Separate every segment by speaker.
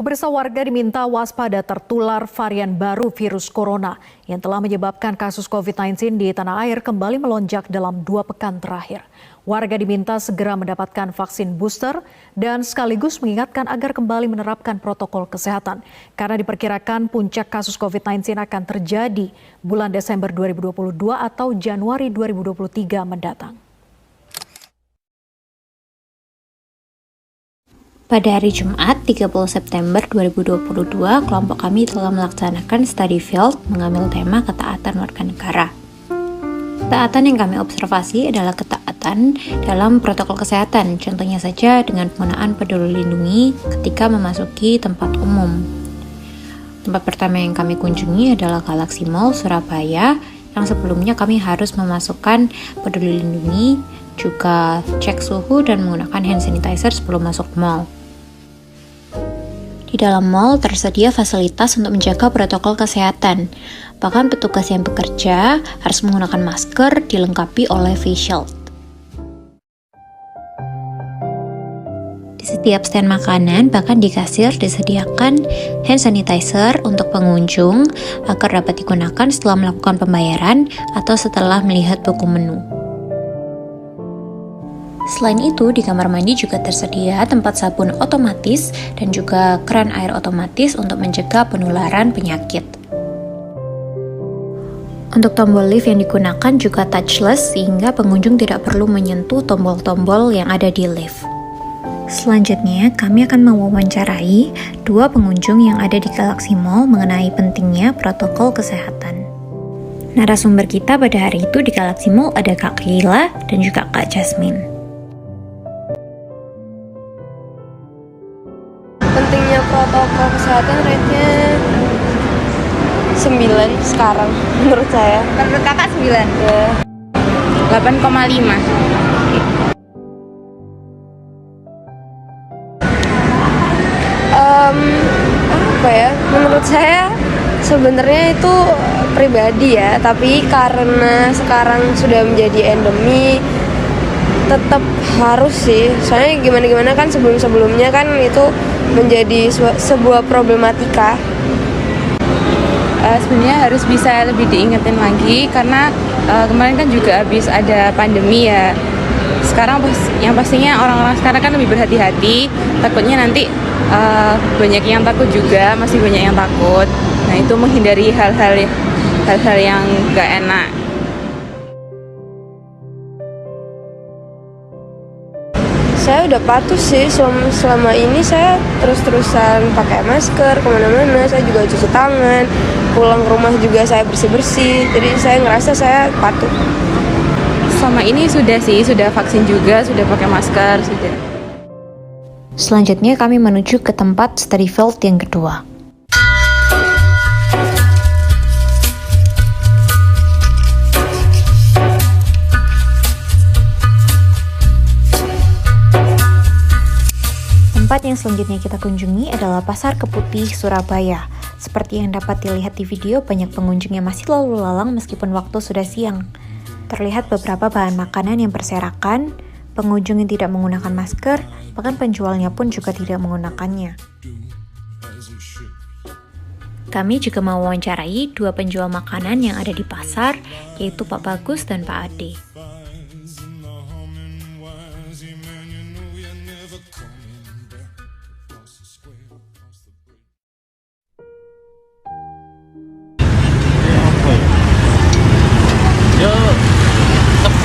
Speaker 1: Pemirsa, warga diminta waspada tertular varian baru virus corona yang telah menyebabkan kasus COVID-19 di tanah air kembali melonjak dalam 2 pekan terakhir. Warga diminta segera mendapatkan vaksin booster dan sekaligus mengingatkan agar kembali menerapkan protokol kesehatan. Karena diperkirakan puncak kasus COVID-19 akan terjadi bulan Desember 2022 atau Januari 2023 mendatang.
Speaker 2: Pada hari Jumat, 30 September 2022, kelompok kami telah melaksanakan study field mengambil tema ketaatan warga negara. Ketaatan yang kami observasi adalah ketaatan dalam protokol kesehatan, contohnya saja dengan penggunaan peduli lindungi ketika memasuki tempat umum. Tempat pertama yang kami kunjungi adalah Galaxy Mall, Surabaya, yang sebelumnya kami harus memasukkan peduli lindungi, juga cek suhu dan menggunakan hand sanitizer sebelum masuk mall. Di dalam mall tersedia fasilitas untuk menjaga protokol kesehatan. Bahkan petugas yang bekerja harus menggunakan masker dilengkapi oleh face shield. Di setiap stand makanan, bahkan di kasir disediakan hand sanitizer untuk pengunjung agar dapat digunakan setelah melakukan pembayaran atau setelah melihat buku menu. Selain itu, di kamar mandi juga tersedia tempat sabun otomatis dan juga keran air otomatis untuk mencegah penularan penyakit. Untuk tombol lift yang digunakan juga touchless sehingga pengunjung tidak perlu menyentuh tombol-tombol yang ada di lift. Selanjutnya, kami akan mewawancarai 2 pengunjung yang ada di Galaxy Mall mengenai pentingnya protokol kesehatan. Narasumber kita pada hari itu di Galaxy Mall ada Kak Keila dan juga Kak Jasmine.
Speaker 3: Pentingnya protokol kesehatan rate-nya 9 sekarang menurut saya.
Speaker 4: Menurut kakak 9?
Speaker 3: Ya.
Speaker 4: 8,5.
Speaker 3: Apa ya? Menurut saya sebenarnya itu pribadi ya, tapi karena sekarang sudah menjadi endemi tetap harus sih. Soalnya gimana-gimana kan sebelum-sebelumnya kan itu menjadi sebuah problematika.
Speaker 4: Sebenarnya harus bisa lebih diingetin lagi karena kemarin kan juga habis ada pandemi ya. Sekarang yang pastinya orang-orang sekarang kan lebih berhati-hati. Takutnya nanti banyak yang takut juga, masih banyak yang takut. Nah, itu menghindari hal-hal yang gak enak.
Speaker 3: Saya udah patuh sih, selama ini saya terus-terusan pakai masker kemana-mana. Saya juga cuci tangan, pulang ke rumah juga saya bersih-bersih. Jadi saya ngerasa saya patuh.
Speaker 4: Selama ini sudah vaksin juga, sudah pakai masker, sudah.
Speaker 2: Selanjutnya kami menuju ke tempat study field yang kedua. Tempat yang selanjutnya kita kunjungi adalah Pasar Keputih, Surabaya. Seperti yang dapat dilihat di video, banyak pengunjung yang masih lalu lalang meskipun waktu sudah siang. Terlihat beberapa bahan makanan yang berserakan, pengunjung yang tidak menggunakan masker, bahkan penjualnya pun juga tidak menggunakannya. Kami juga mewawancarai 2 penjual makanan yang ada di pasar, yaitu Pak Bagus dan Pak Ade.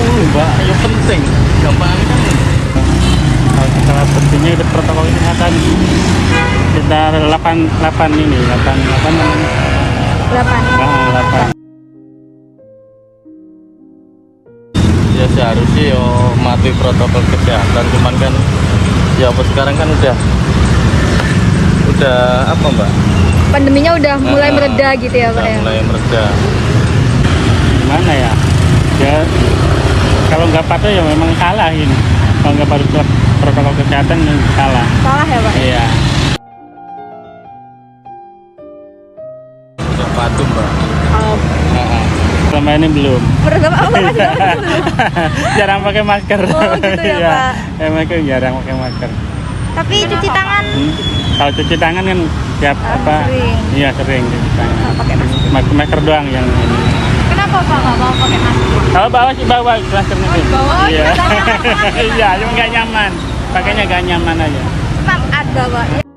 Speaker 5: Mbak, yang penting gampang kan. Kalau pentingnya itu protokol kesehatan. Kita 8 ini, 8.
Speaker 6: Ya seharusnya yo mati protokol kesehatan, cuman kan ya apa sekarang kan udah apa Mbak?
Speaker 4: Pandeminya udah mulai mereda gitu ya Pak ya?
Speaker 6: Mulai mereda.
Speaker 5: Gimana ya? Ya kalau nggak patuh ya memang salah ini. Kalau nggak patuh protokol kesehatan salah.
Speaker 4: Salah ya Pak?
Speaker 5: Iya.
Speaker 6: Udah patuh Mbak.
Speaker 5: Selama ini belum. Jarang pakai masker.
Speaker 4: Oh gitu ya Pak.
Speaker 5: Emang jarang pakai masker.
Speaker 4: Tapi cuci tangan
Speaker 5: Kalau cuci tangan kan tiap
Speaker 4: sering.
Speaker 5: Iya sering cuci tangan.
Speaker 4: Pakai masker.
Speaker 5: Masker doang yang ini.
Speaker 4: Kenapa Pak nggak mau pakai masker?
Speaker 5: Kalau bawa sih bawa maskernya sih.
Speaker 4: bawah,
Speaker 5: Iya. Iya, cuma nggak nyaman. Pakainya nggak nyaman aja.
Speaker 4: Tetap ada Pak.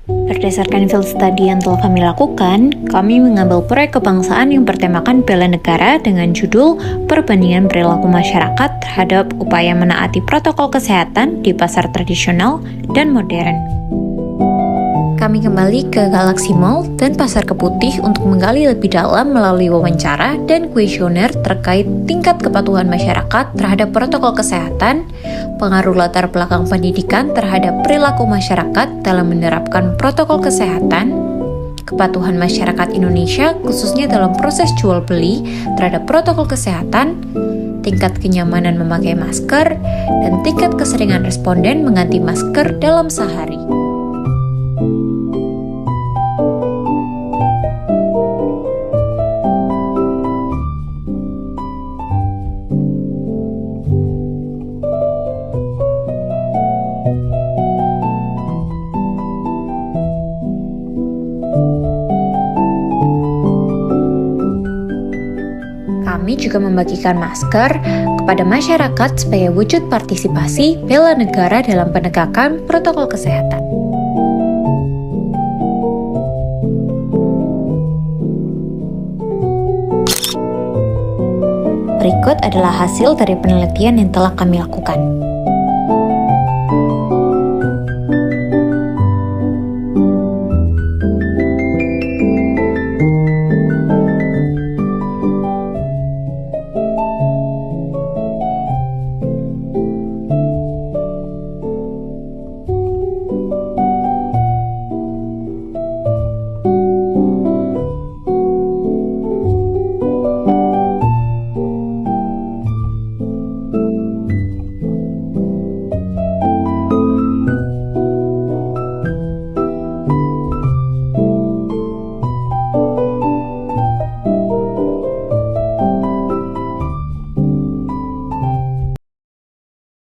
Speaker 2: Berdasarkan field study yang telah kami lakukan, kami mengambil proyek kebangsaan yang bertemakan bela negara dengan judul Perbandingan Perilaku Masyarakat terhadap upaya menaati protokol kesehatan di pasar tradisional dan modern. Kami kembali ke Galaxy Mall dan Pasar Keputih untuk menggali lebih dalam melalui wawancara dan kuesioner terkait tingkat kepatuhan masyarakat terhadap protokol kesehatan, pengaruh latar belakang pendidikan terhadap perilaku masyarakat dalam menerapkan protokol kesehatan, kepatuhan masyarakat Indonesia khususnya dalam proses jual beli terhadap protokol kesehatan, tingkat kenyamanan memakai masker, dan tingkat keseringan responden mengganti masker dalam sehari. Kami juga membagikan masker kepada masyarakat sebagai wujud partisipasi bela negara dalam penegakan protokol kesehatan. Berikut adalah hasil dari penelitian yang telah kami lakukan.